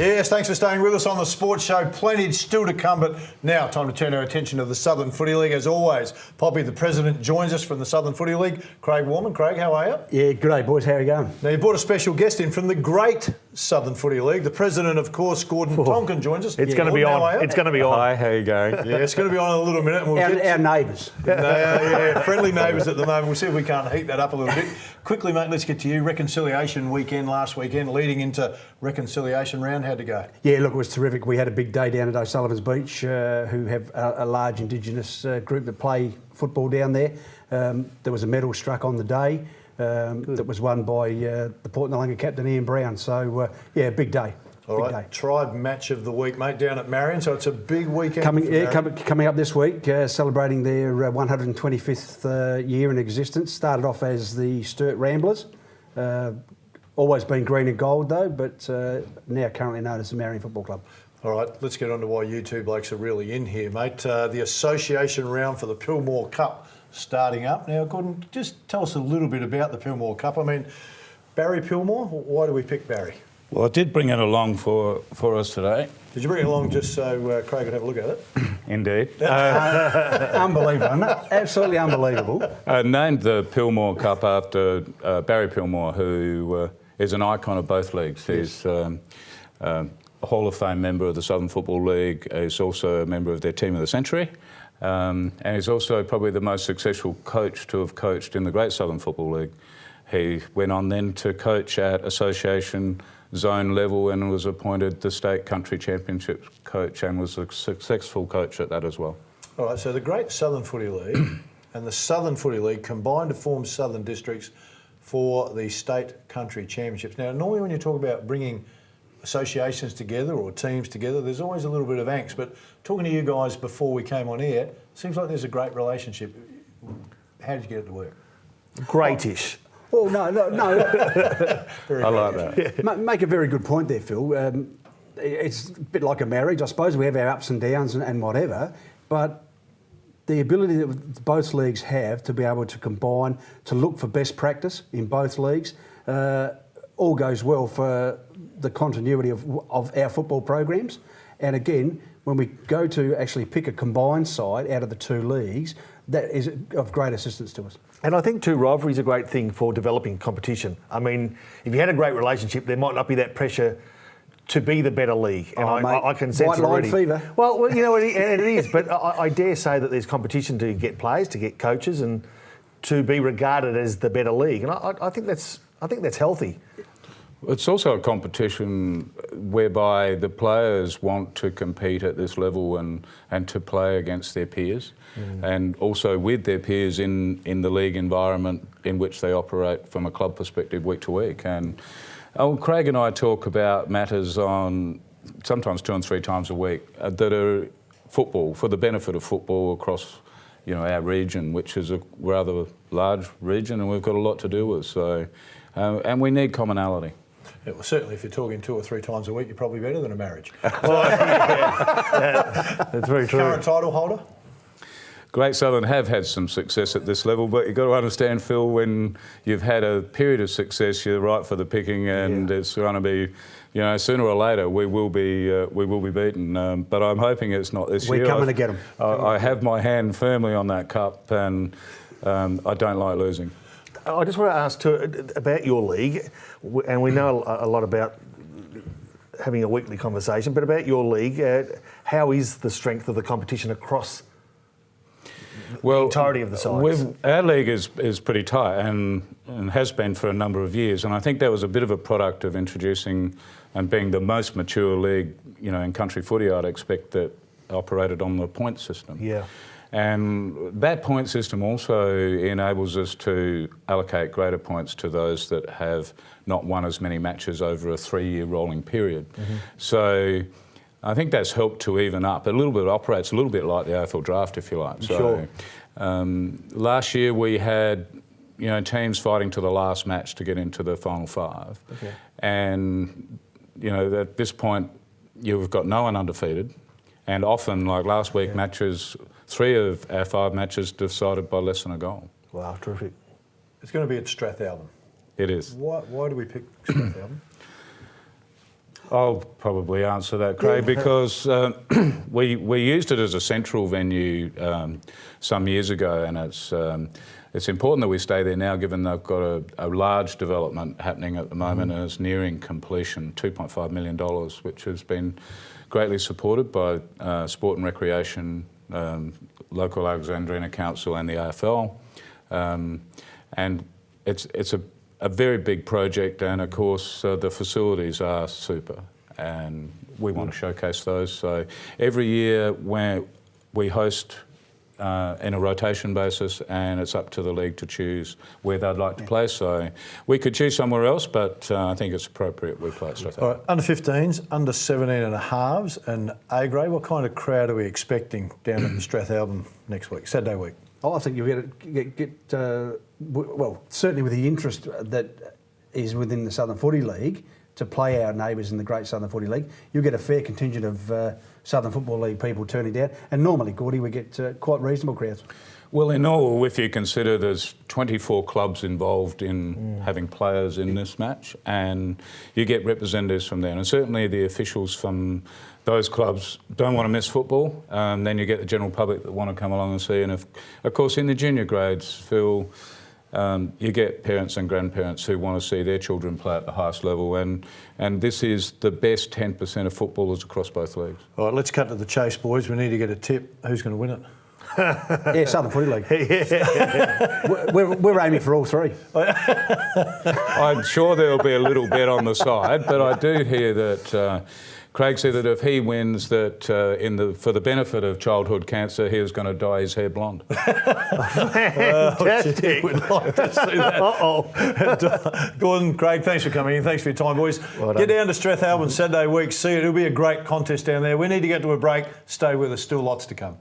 Yes, thanks for staying with us on the Sports Show. Plenty still to come, but now time to turn our attention to the Southern Footy League. As always, Poppy, the president, joins us from the Southern Footy League. Craig Warman. Craig, how are you? Yeah, good day, boys. How are you going? Now, you brought a special guest in from the great Southern Footy League. The president, of course, Gordon Tonkin, joins us. It's going to be on. It's going to be on. Hi, how you going? Yeah, it's going to be on in a little minute. And we'll Our neighbours. Friendly neighbours at the moment. We'll see if we can't heat that up a little bit. Quickly, mate, let's get to you. Reconciliation weekend last weekend, leading into reconciliation round. How'd it go? Yeah, look, it was terrific. We had a big day down at O'Sullivan's Beach, who have a large Indigenous group that play football down there. There was a medal struck on the day that was won by the Port Noarlunga captain, Ian Brown. So, yeah, big day. All right, tribe match of the week, mate, down at Marion. So it's a big weekend. Coming up this week, celebrating their 125th year in existence. Started off as the Sturt Ramblers. Always been green and gold though, but now currently known as the Marion Football Club. All right, let's get on to why you two blokes are really in here, mate. The association round for the Pillmore Cup starting up. Now, Gordon, just tell us a little bit about the Pillmore Cup. I mean, Barry Pillmore, why do we pick Barry? Well, I did bring it along for us today. Did you bring it along just so Craig could have a look at it? Indeed. Unbelievable, absolutely unbelievable. Named the Pillmore Cup after Barry Pillmore, who is an icon of both leagues. He's a Hall of Fame member of the Southern Football League. He's also a member of their Team of the Century. And he's also probably the most successful coach to have coached in the Great Southern Football League. He went on then to coach at association zone level and was appointed the state country championship coach and was a successful coach at that as well. All right, so the Great Southern Footy League and the Southern Footy League combined to form Southern Districts for the state country championships. Now, normally when you talk about bringing associations together or teams together, there's always a little bit of angst, but talking to you guys before we came on air, seems like there's a great relationship. How did you get it to work? Greatish. Well, no. I like that. Make a very good point there, Phil. It's a bit like a marriage. I suppose we have our ups and downs and whatever, but the ability that both leagues have to be able to combine, to look for best practice in both leagues, all goes well for the continuity of our football programs. And again, when we go to actually pick a combined side out of the two leagues, that is of great assistance to us. And I think, too, rivalry is a great thing for developing competition. I mean, if you had a great relationship, there might not be that pressure to be the better league. And I can sense it already. White line fever. Well, you know, and it is. But I dare say that there's competition to get players, to get coaches, and to be regarded as the better league. And I think that's healthy. It's also a competition whereby the players want to compete at this level and to play against their peers and also with their peers in the league environment in which they operate from a club perspective week to week. And Craig and I talk about matters on sometimes 2 and 3 times a week that are football, for the benefit of football across our region, which is a rather large region and we've got a lot to do with. So, and we need commonality. Yeah, well, certainly if you're talking 2 or 3 times a week, you're probably better than a marriage. That's very true. Current title holder? Great Southern have had some success at this level, but you've got to understand, Phil, when you've had a period of success, you're right for the picking, and it's going to be, sooner or later we will be beaten. But I'm hoping it's not this year. We're coming to get them. I have my hand firmly on that cup, and I don't like losing. I just want to ask too about your league, and we know a lot about having a weekly conversation, but about your league, how is the strength of the competition across the entirety of the sides? Our league is pretty tight and has been for a number of years, and I think that was a bit of a product of introducing and being the most mature league, in country footy, I'd expect, that operated on the point system. Yeah. And that point system also enables us to allocate greater points to those that have not won as many matches over a 3-year rolling period. So I think that's helped to even up. A little bit operates a little bit like the AFL draft, if you like. So, last year we had teams fighting to the last match to get into the final 5. Okay. And at this point you've got no one undefeated. And often, like last week, matches, 3 of our 5 matches decided by less than a goal. Wow, terrific. It's going to be at Strathalbyn. It is. Why do we pick Strathalbyn? I'll probably answer that, Craig, because we used it as a central venue some years ago, and it's important that we stay there now, given they've got a large development happening at the moment and it's nearing completion, $2.5 million, which has been greatly supported by Sport and Recreation, local Alexandrina Council and the AFL. And it's a very big project, and of course the facilities are super, and we want to showcase those. So every year when we host in a rotation basis, and it's up to the league to choose where they'd like to play. So we could choose somewhere else, but I think it's appropriate we play at Strathalbyn. All right, under 15s, under 17 and a halves, and A grade. What kind of crowd are we expecting down at the Strathalbyn next week, Saturday week? Oh, I think you'll get well, certainly with the interest that is within the Southern Footy League to play our neighbours in the Great Southern Footy League, you'll get a fair contingent of Southern Football League people turning down. And normally, Gordy, we get quite reasonable crowds. Well, in all, if you consider there's 24 clubs involved in having players in this match, and you get representatives from there, and certainly the officials from those clubs don't want to miss football, then you get the general public that want to come along and see. And of course, in the junior grades, Phil, you get parents and grandparents who want to see their children play at the highest level, and this is the best 10% of footballers across both leagues. All right, let's cut to the chase, boys. We need to get a tip. Who's going to win it? Yeah, Southern Footy League. We're aiming for all three. I'm sure there'll be a little bet on the side, but I do hear that Craig said that if he wins, that for the benefit of childhood cancer, he was going to dye his hair blonde. Fantastic. We'd like to see that. Gordon, Craig, thanks for coming in. Thanks for your time, boys. Well Get done. down to Strathalbyn Saturday week. See it. It'll be a great contest down there. We need to get to a break. Stay with us. Still lots to come.